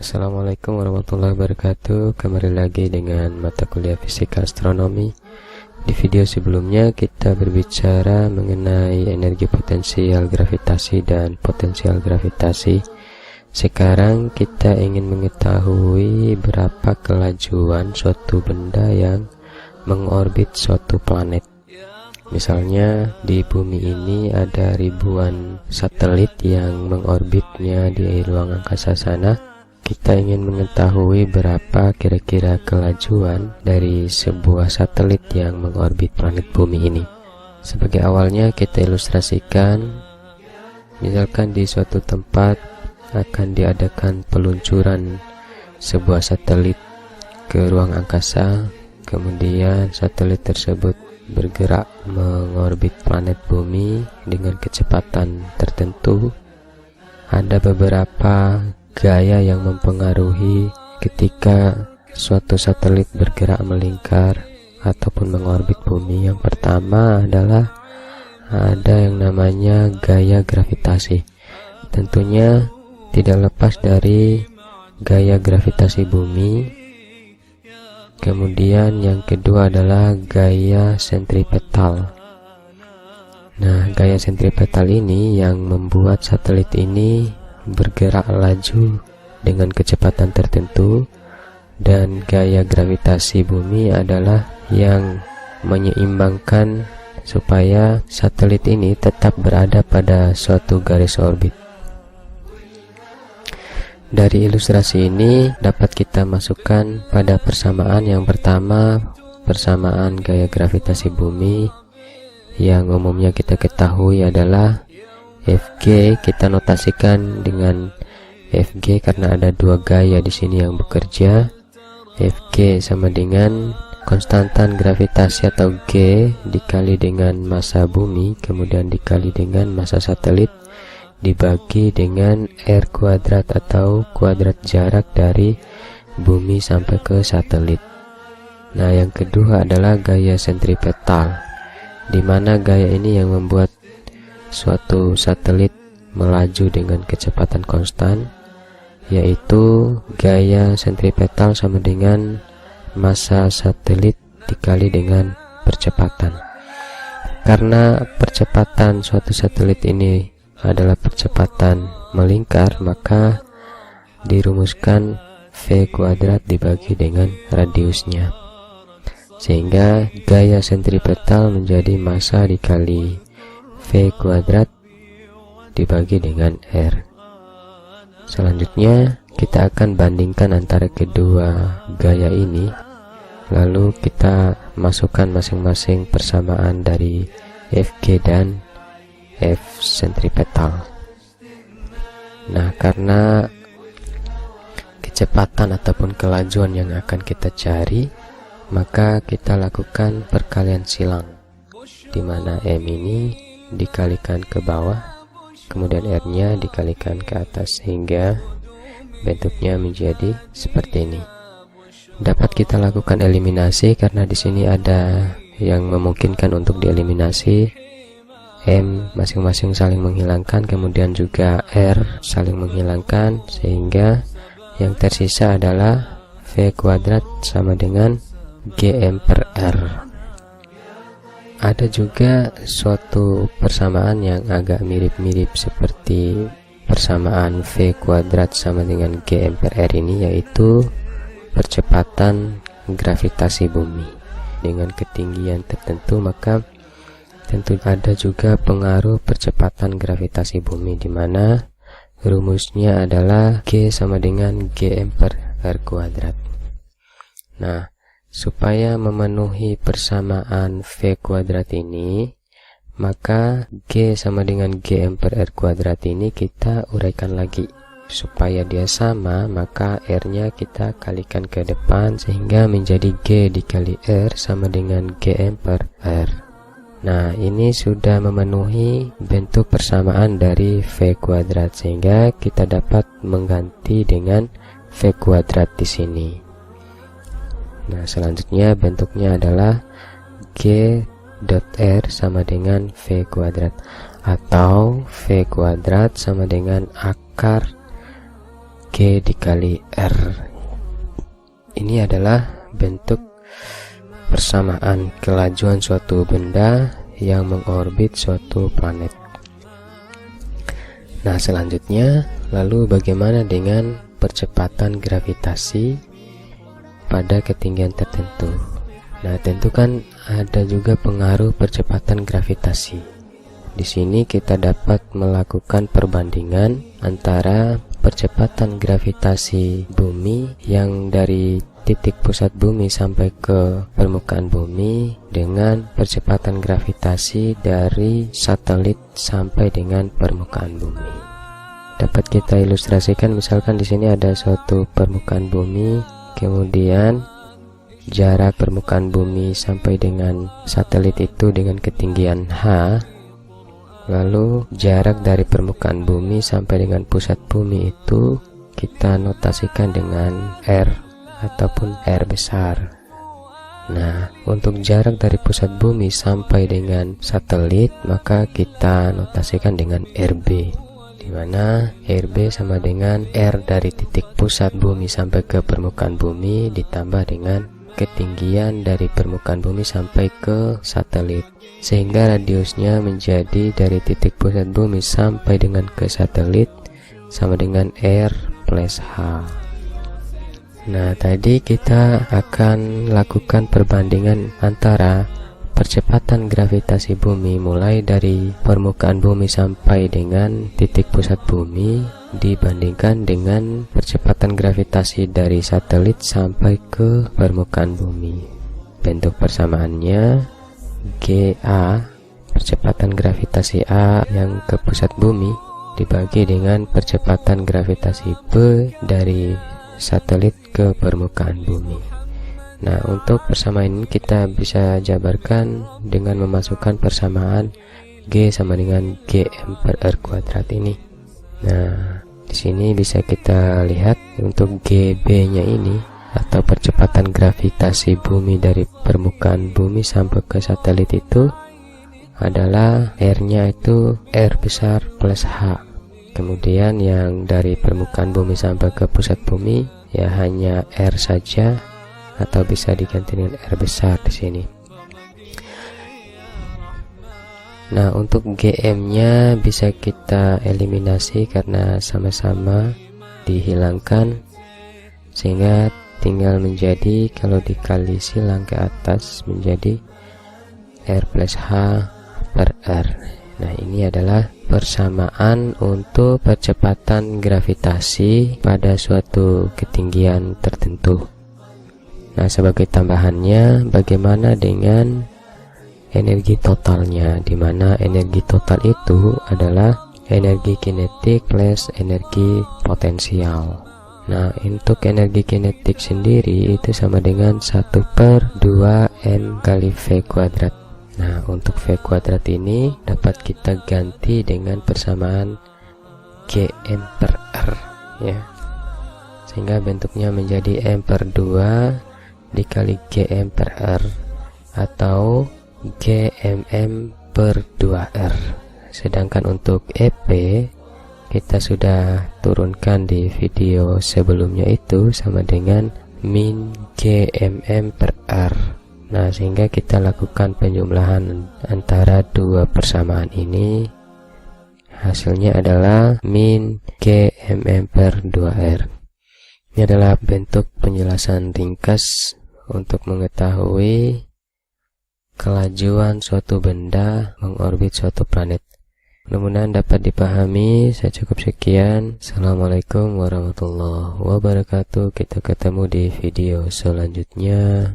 Assalamualaikum warahmatullahi wabarakatuh. Kembali lagi dengan mata kuliah fisika astronomi. Di video sebelumnya kita berbicara mengenai energi potensial gravitasi dan potensial gravitasi. Sekarang kita ingin mengetahui berapa kelajuan suatu benda yang mengorbit suatu planet. Misalnya di bumi ini ada ribuan satelit yang mengorbitnya di ruang angkasa sana. Kita ingin mengetahui berapa kira-kira kelajuan dari sebuah satelit yang mengorbit planet bumi ini. Sebagai awalnya kita ilustrasikan, misalkan di suatu tempat akan diadakan peluncuran sebuah satelit ke ruang angkasa, kemudian satelit tersebut bergerak mengorbit planet bumi dengan kecepatan tertentu. Ada beberapa gaya yang mempengaruhi ketika suatu satelit bergerak melingkar ataupun mengorbit bumi. Yang pertama adalah ada yang namanya gaya gravitasi. Tentunya tidak lepas dari gaya gravitasi bumi. Kemudian yang kedua adalah gaya sentripetal. Nah, gaya sentripetal ini yang membuat satelit ini bergerak laju dengan kecepatan tertentu, dan gaya gravitasi bumi adalah yang menyeimbangkan supaya satelit ini tetap berada pada suatu garis orbit. Dari ilustrasi ini dapat kita masukkan pada persamaan. Yang pertama, persamaan gaya gravitasi bumi yang umumnya kita ketahui adalah Fg. Kita notasikan dengan Fg karena ada dua gaya di sini yang bekerja. Fg sama dengan konstantan gravitasi atau G dikali dengan massa bumi, kemudian dikali dengan massa satelit, dibagi dengan R kuadrat atau kuadrat jarak dari bumi sampai ke satelit. Nah, yang kedua adalah gaya sentripetal, di mana gaya ini yang membuat suatu satelit melaju dengan kecepatan konstan, yaitu gaya sentripetal sama dengan massa satelit dikali dengan percepatan. Karena percepatan suatu satelit ini adalah percepatan melingkar, maka dirumuskan V kuadrat dibagi dengan radiusnya, sehingga gaya sentripetal menjadi massa dikali V kuadrat dibagi dengan R. Selanjutnya kita akan bandingkan antara kedua gaya ini, lalu kita masukkan masing-masing persamaan dari Fg dan F sentripetal. Nah, karena kecepatan ataupun kelajuan yang akan kita cari, maka kita lakukan perkalian silang, di mana M ini dikalikan ke bawah, kemudian R-nya dikalikan ke atas, sehingga bentuknya menjadi seperti ini. Dapat kita lakukan eliminasi karena di sini ada yang memungkinkan untuk dieliminasi. M masing-masing saling menghilangkan, kemudian juga R saling menghilangkan, sehingga yang tersisa adalah V kuadrat sama dengan Gm per R. Ada juga suatu persamaan yang agak mirip-mirip seperti persamaan V kuadrat sama dengan Gm per R ini, yaitu percepatan gravitasi bumi. Dengan ketinggian tertentu, maka tentu ada juga pengaruh percepatan gravitasi bumi, di mana rumusnya adalah G sama dengan Gm per R kuadrat. Nah, supaya memenuhi persamaan V kuadrat ini, maka G sama dengan Gm per R kuadrat ini kita uraikan lagi. Supaya dia sama, maka R-nya kita kalikan ke depan, sehingga menjadi G dikali R sama dengan Gm per R. Nah, ini sudah memenuhi bentuk persamaan dari V kuadrat, sehingga kita dapat mengganti dengan V kuadrat di sini. Nah, selanjutnya bentuknya adalah G dot R sama dengan V kuadrat, atau V kuadrat sama dengan akar G dikali R. Ini adalah bentuk persamaan kelajuan suatu benda yang mengorbit suatu planet. Nah, selanjutnya, lalu bagaimana dengan percepatan gravitasi pada ketinggian tertentu? Nah, tentu kan ada juga pengaruh percepatan gravitasi. Di sini kita dapat melakukan perbandingan antara percepatan gravitasi bumi yang dari titik pusat bumi sampai ke permukaan bumi dengan percepatan gravitasi dari satelit sampai dengan permukaan bumi. Dapat kita ilustrasikan, misalkan di sini ada suatu permukaan bumi, kemudian jarak permukaan bumi sampai dengan satelit itu dengan ketinggian H. Lalu jarak dari permukaan bumi sampai dengan pusat bumi itu kita notasikan dengan R ataupun R besar. Nah, untuk jarak dari pusat bumi sampai dengan satelit maka kita notasikan dengan RB, di mana RB sama dengan R dari titik pusat bumi sampai ke permukaan bumi ditambah dengan ketinggian dari permukaan bumi sampai ke satelit, sehingga radiusnya menjadi dari titik pusat bumi sampai dengan ke satelit sama dengan R plus H. Nah, tadi kita akan lakukan perbandingan antara percepatan gravitasi bumi mulai dari permukaan bumi sampai dengan titik pusat bumi dibandingkan dengan percepatan gravitasi dari satelit sampai ke permukaan bumi. Bentuk persamaannya GA, percepatan gravitasi A yang ke pusat bumi, dibagi dengan percepatan gravitasi B dari satelit ke permukaan bumi. Nah, untuk persamaan ini kita bisa jabarkan dengan memasukkan persamaan G sama dengan Gm per R kuadrat ini. Nah, di sini bisa kita lihat untuk GB-nya ini atau percepatan gravitasi bumi dari permukaan bumi sampai ke satelit itu adalah R-nya itu R besar plus H. Kemudian yang dari permukaan bumi sampai ke pusat bumi ya hanya R saja atau bisa diganti dengan R besar di sini. Nah, untuk GM-nya bisa kita eliminasi karena sama-sama dihilangkan, sehingga tinggal menjadi kalau dikali silang ke atas menjadi R plus H per R. Nah, ini adalah persamaan untuk percepatan gravitasi pada suatu ketinggian tertentu. Nah, sebagai tambahannya, bagaimana dengan energi totalnya, di mana energi total itu adalah energi kinetik plus energi potensial. Nah, untuk energi kinetik sendiri itu sama dengan 1/2m kali V kuadrat. Nah, untuk V kuadrat ini dapat kita ganti dengan persamaan Gm per R ya. Sehingga bentuknya menjadi M/2 dikali Gm per R atau Gmm/2R. Sedangkan untuk EP kita sudah turunkan di video sebelumnya itu sama dengan min Gmm per R. Nah, sehingga kita lakukan penjumlahan antara dua persamaan ini, hasilnya adalah min Gmm/2R. Ini adalah bentuk penjelasan ringkas untuk mengetahui kelajuan suatu benda mengorbit suatu planet. Mudah-mudahan dapat dipahami. Saya cukup sekian. Assalamualaikum warahmatullahi wabarakatuh. Kita ketemu di video selanjutnya.